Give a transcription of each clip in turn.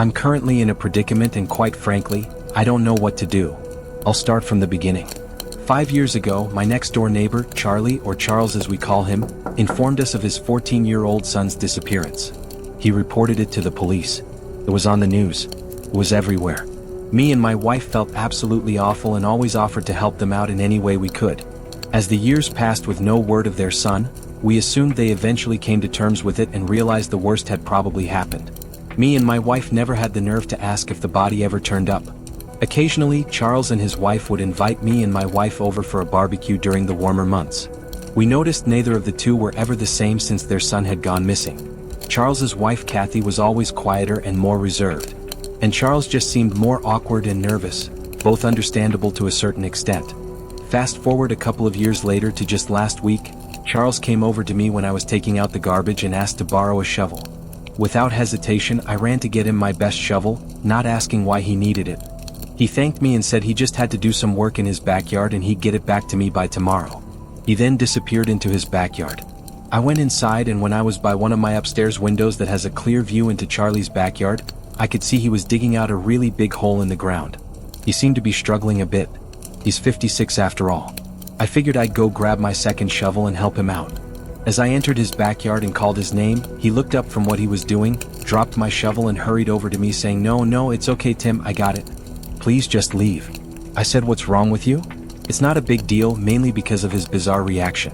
I'm currently in a predicament and quite frankly, I don't know what to do. I'll start from the beginning. 5 years ago, my next-door neighbor, Charlie, or Charles as we call him, informed us of his 14-year-old son's disappearance. He reported it to the police. It was on the news. It was everywhere. Me and my wife felt absolutely awful and always offered to help them out in any way we could. As the years passed with no word of their son, we assumed they eventually came to terms with it and realized the worst had probably happened. Me and my wife never had the nerve to ask if the body ever turned up. Occasionally, Charles and his wife would invite me and my wife over for a barbecue during the warmer months. We noticed neither of the two were ever the same since their son had gone missing. Charles's wife Kathy was always quieter and more reserved. And Charles just seemed more awkward and nervous, both understandable to a certain extent. Fast forward a couple of years later to just last week, Charles came over to me when I was taking out the garbage and asked to borrow a shovel. Without hesitation, I ran to get him my best shovel, not asking why he needed it. He thanked me and said he just had to do some work in his backyard and he'd get it back to me by tomorrow. He then disappeared into his backyard. I went inside and when I was by one of my upstairs windows that has a clear view into Charlie's backyard, I could see he was digging out a really big hole in the ground. He seemed to be struggling a bit. He's 56 after all. I figured I'd go grab my second shovel and help him out. As I entered his backyard and called his name, he looked up from what he was doing, dropped my shovel and hurried over to me saying, No, it's okay Tim, I got it. Please just leave. I said, what's wrong with you? It's not a big deal, mainly because of his bizarre reaction.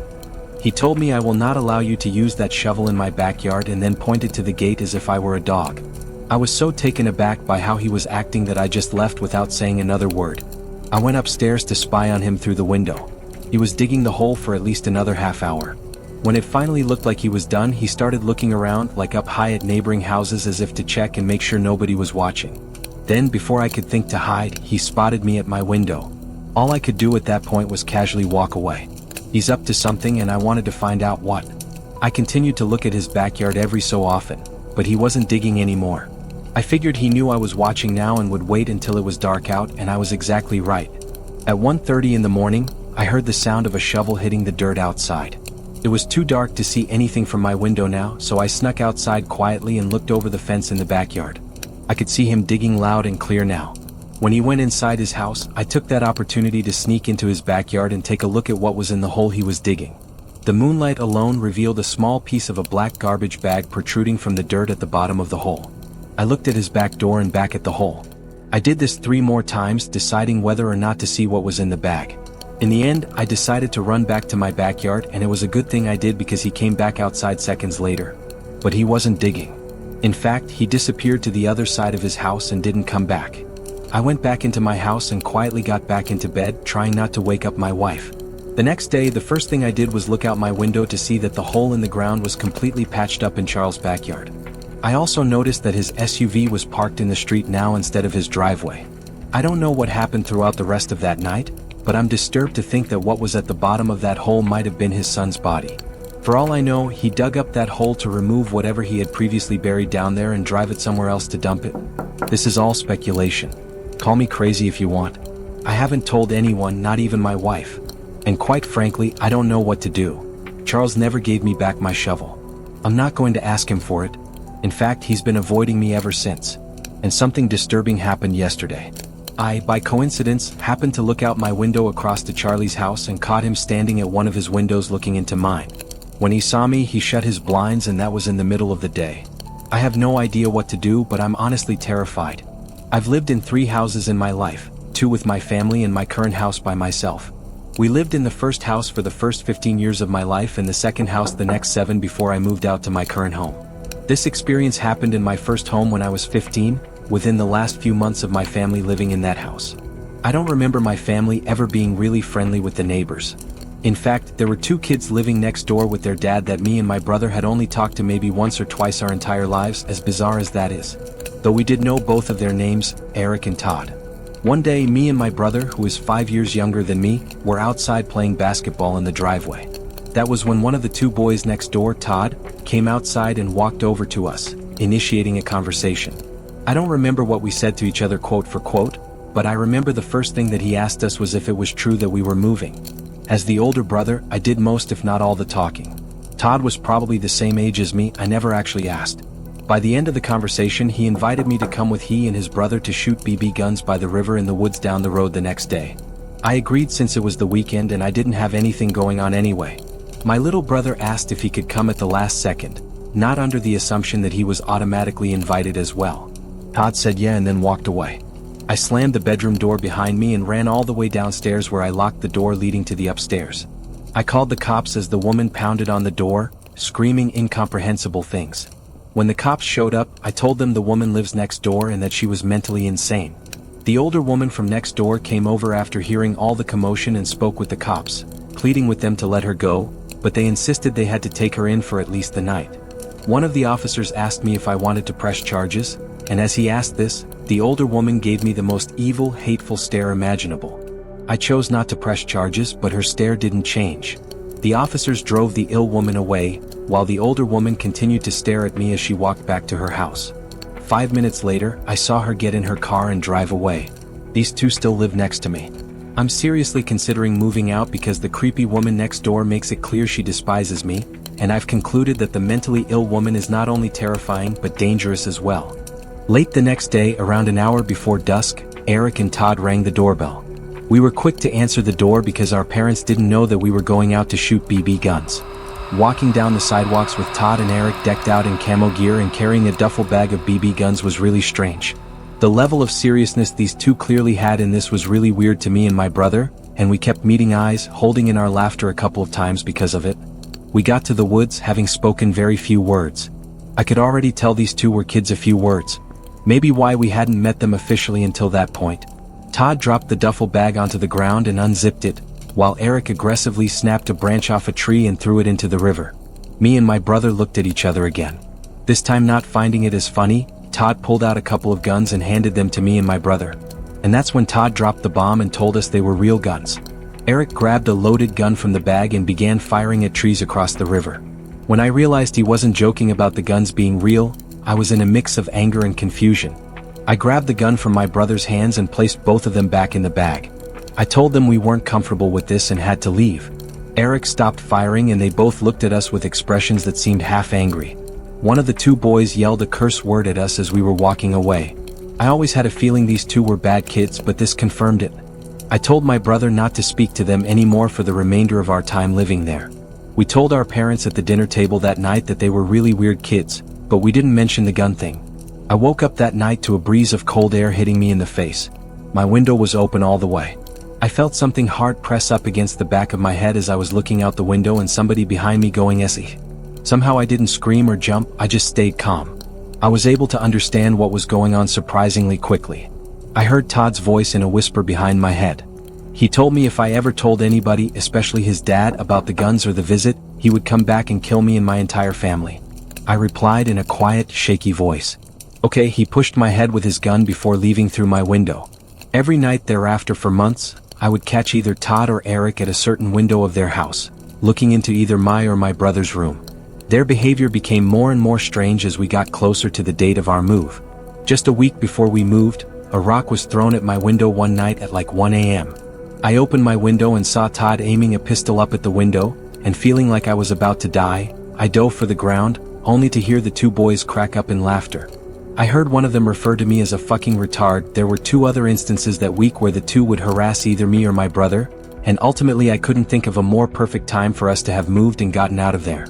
He told me I will not allow you to use that shovel in my backyard and then pointed to the gate as if I were a dog. I was so taken aback by how he was acting that I just left without saying another word. I went upstairs to spy on him through the window. He was digging the hole for at least another half hour. When it finally looked like he was done, he started looking around, like up high at neighboring houses as if to check and make sure nobody was watching. Then, before I could think to hide, he spotted me at my window. All I could do at that point was casually walk away. He's up to something and I wanted to find out what. I continued to look at his backyard every so often, but he wasn't digging anymore. I figured he knew I was watching now and would wait until it was dark out, and I was exactly right. At 1:30 in the morning, I heard the sound of a shovel hitting the dirt outside. It was too dark to see anything from my window now, so I snuck outside quietly and looked over the fence in the backyard. I could see him digging loud and clear now. When he went inside his house, I took that opportunity to sneak into his backyard and take a look at what was in the hole he was digging. The moonlight alone revealed a small piece of a black garbage bag protruding from the dirt at the bottom of the hole. I looked at his back door and back at the hole. I did this 3 more times, deciding whether or not to see what was in the bag. In the end, I decided to run back to my backyard, and it was a good thing I did because he came back outside seconds later. But he wasn't digging. In fact, he disappeared to the other side of his house and didn't come back. I went back into my house and quietly got back into bed, trying not to wake up my wife. The next day, the first thing I did was look out my window to see that the hole in the ground was completely patched up in Charles' backyard. I also noticed that his SUV was parked in the street now instead of his driveway. I don't know what happened throughout the rest of that night, but I'm disturbed to think that what was at the bottom of that hole might have been his son's body. For all I know, he dug up that hole to remove whatever he had previously buried down there and drive it somewhere else to dump it. This is all speculation. Call me crazy if you want. I haven't told anyone, not even my wife. And quite frankly, I don't know what to do. Charles never gave me back my shovel. I'm not going to ask him for it. In fact, he's been avoiding me ever since. And something disturbing happened yesterday. I, by coincidence, happened to look out my window across to Charlie's house and caught him standing at one of his windows looking into mine. When he saw me, he shut his blinds, and that was in the middle of the day. I have no idea what to do, but I'm honestly terrified. I've lived in 3 houses in my life, 2 with my family and my current house by myself. We lived in the first house for the first 15 years of my life and the second house the next 7 before I moved out to my current home. This experience happened in my first home when I was 15, within the last few months of my family living in that house. I don't remember my family ever being really friendly with the neighbors. In fact, there were 2 kids living next door with their dad that me and my brother had only talked to maybe once or twice our entire lives, as bizarre as that is. Though we did know both of their names, Eric and Todd. One day, me and my brother, who is 5 years younger than me, were outside playing basketball in the driveway. That was when one of the 2 boys next door, Todd, came outside and walked over to us, initiating a conversation. I don't remember what we said to each other quote for quote, but I remember the first thing that he asked us was if it was true that we were moving. As the older brother, I did most if not all the talking. Todd was probably the same age as me, I never actually asked. By the end of the conversation, he invited me to come with he and his brother to shoot BB guns by the river in the woods down the road the next day. I agreed since it was the weekend and I didn't have anything going on anyway. My little brother asked if he could come at the last second, not under the assumption that he was automatically invited as well. Todd said yeah and then walked away. I slammed the bedroom door behind me and ran all the way downstairs where I locked the door leading to the upstairs. I called the cops as the woman pounded on the door, screaming incomprehensible things. When the cops showed up, I told them the woman lives next door and that she was mentally insane. The older woman from next door came over after hearing all the commotion and spoke with the cops, pleading with them to let her go, but they insisted they had to take her in for at least the night. One of the officers asked me if I wanted to press charges, and as he asked this, the older woman gave me the most evil, hateful stare imaginable. I chose not to press charges, but her stare didn't change. The officers drove the ill woman away, while the older woman continued to stare at me as she walked back to her house. 5 minutes later, I saw her get in her car and drive away. These two still live next to me. I'm seriously considering moving out because the creepy woman next door makes it clear she despises me, and I've concluded that the mentally ill woman is not only terrifying but dangerous as well. Late the next day, around an hour before dusk, Eric and Todd rang the doorbell. We were quick to answer the door because our parents didn't know that we were going out to shoot BB guns. Walking down the sidewalks with Todd and Eric decked out in camo gear and carrying a duffel bag of BB guns was really strange. The level of seriousness these two clearly had in this was really weird to me and my brother, and we kept meeting eyes, holding in our laughter a couple of times because of it. We got to the woods, having spoken very few words. I could already tell these two were kids a few words. Maybe why we hadn't met them officially until that point. Todd dropped the duffel bag onto the ground and unzipped it, while Eric aggressively snapped a branch off a tree and threw it into the river. Me and my brother looked at each other again. This time, not finding it as funny, Todd pulled out a couple of guns and handed them to me and my brother. And that's when Todd dropped the bomb and told us they were real guns. Eric grabbed a loaded gun from the bag and began firing at trees across the river. When I realized he wasn't joking about the guns being real, I was in a mix of anger and confusion. I grabbed the gun from my brother's hands and placed both of them back in the bag. I told them we weren't comfortable with this and had to leave. Eric stopped firing and they both looked at us with expressions that seemed half angry. One of the two boys yelled a curse word at us as we were walking away. I always had a feeling these two were bad kids, but this confirmed it. I told my brother not to speak to them anymore for the remainder of our time living there. We told our parents at the dinner table that night that they were really weird kids, but we didn't mention the gun thing. I woke up that night to a breeze of cold air hitting me in the face. My window was open all the way. I felt something hard press up against the back of my head as I was looking out the window and somebody behind me going "Essie." Somehow I didn't scream or jump, I just stayed calm. I was able to understand what was going on surprisingly quickly. I heard Todd's voice in a whisper behind my head. He told me if I ever told anybody, especially his dad, about the guns or the visit, he would come back and kill me and my entire family. I replied in a quiet, shaky voice. Okay, he pushed my head with his gun before leaving through my window. Every night thereafter for months, I would catch either Todd or Eric at a certain window of their house, looking into either my or my brother's room. Their behavior became more and more strange as we got closer to the date of our move. Just a week before we moved, a rock was thrown at my window one night at like 1 a.m. I opened my window and saw Todd aiming a pistol up at the window, and feeling like I was about to die, I dove for the ground, only to hear the two boys crack up in laughter. I heard one of them refer to me as a fucking retard. There were two other instances that week where the two would harass either me or my brother, and ultimately I couldn't think of a more perfect time for us to have moved and gotten out of there.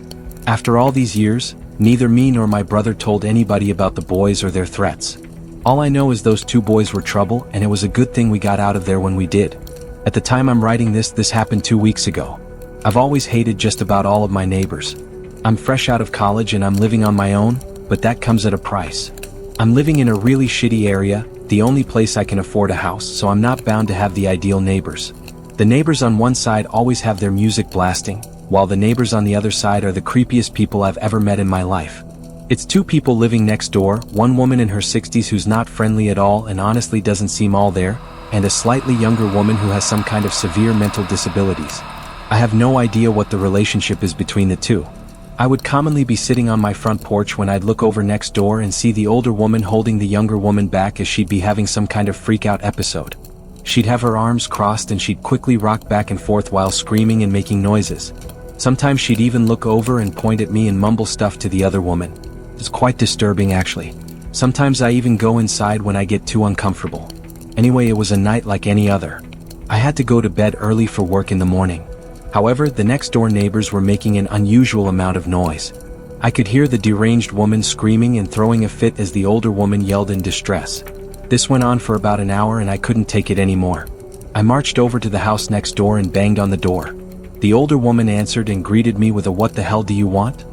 After all these years, neither me nor my brother told anybody about the boys or their threats. All I know is those two boys were trouble, and it was a good thing we got out of there when we did. At the time I'm writing this happened 2 weeks ago. I've always hated just about all of my neighbors. I'm fresh out of college and I'm living on my own, but that comes at a price. I'm living in a really shitty area, the only place I can afford a house, so I'm not bound to have the ideal neighbors. The neighbors on one side always have their music blasting, while the neighbors on the other side are the creepiest people I've ever met in my life. It's two people living next door, one woman in her 60s who's not friendly at all and honestly doesn't seem all there, and a slightly younger woman who has some kind of severe mental disabilities. I have no idea what the relationship is between the two. I would commonly be sitting on my front porch when I'd look over next door and see the older woman holding the younger woman back as she'd be having some kind of freak-out episode. She'd have her arms crossed and she'd quickly rock back and forth while screaming and making noises. Sometimes she'd even look over and point at me and mumble stuff to the other woman. It's quite disturbing actually. Sometimes I even go inside when I get too uncomfortable. Anyway, it was a night like any other. I had to go to bed early for work in the morning. However, the next door neighbors were making an unusual amount of noise. I could hear the deranged woman screaming and throwing a fit as the older woman yelled in distress. This went on for about an hour and I couldn't take it anymore. I marched over to the house next door and banged on the door. The older woman answered and greeted me with a "What the hell do you want?"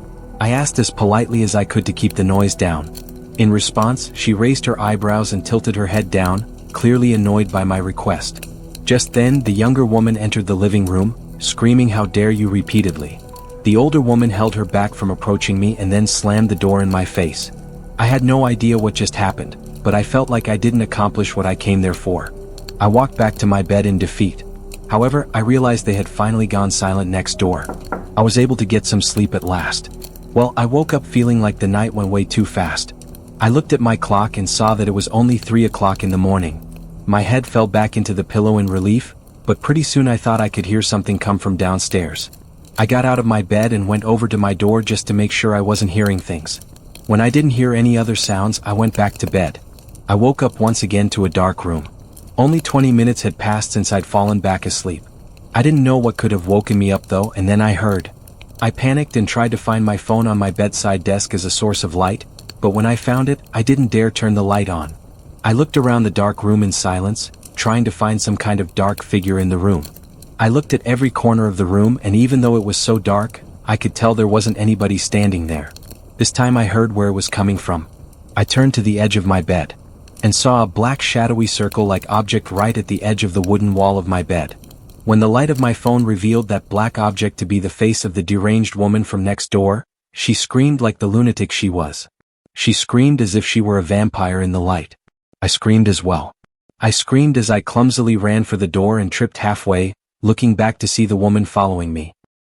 I asked as politely as I could to keep the noise down. In response, she raised her eyebrows and tilted her head down, clearly annoyed by my request. Just then, the younger woman entered the living room, screaming "How dare you!" repeatedly. The older woman held her back from approaching me and then slammed the door in my face. I had no idea what just happened, but I felt like I didn't accomplish what I came there for. I walked back to my bed in defeat. However, I realized they had finally gone silent next door. I was able to get some sleep at last. Well, I woke up feeling like the night went way too fast. I looked at my clock and saw that it was only 3 o'clock in the morning. My head fell back into the pillow in relief, but pretty soon I thought I could hear something come from downstairs. I got out of my bed and went over to my door just to make sure I wasn't hearing things. When I didn't hear any other sounds, I went back to bed. I woke up once again to a dark room. Only 20 minutes had passed since I'd fallen back asleep. I didn't know what could have woken me up though, and then I heard. I panicked and tried to find my phone on my bedside desk as a source of light, but when I found it, I didn't dare turn the light on. I looked around the dark room in silence, trying to find some kind of dark figure in the room. I looked at every corner of the room, and even though it was so dark, I could tell there wasn't anybody standing there. This time I heard where it was coming from. I turned to the edge of my bed and saw a black shadowy circle-like object right at the edge of the wooden wall of my bed. When the light of my phone revealed that black object to be the face of the deranged woman from next door, she screamed like the lunatic she was. She screamed as if she were a vampire in the light. I screamed as well. I screamed as I clumsily ran for the door and tripped halfway, looking back to see the woman following me.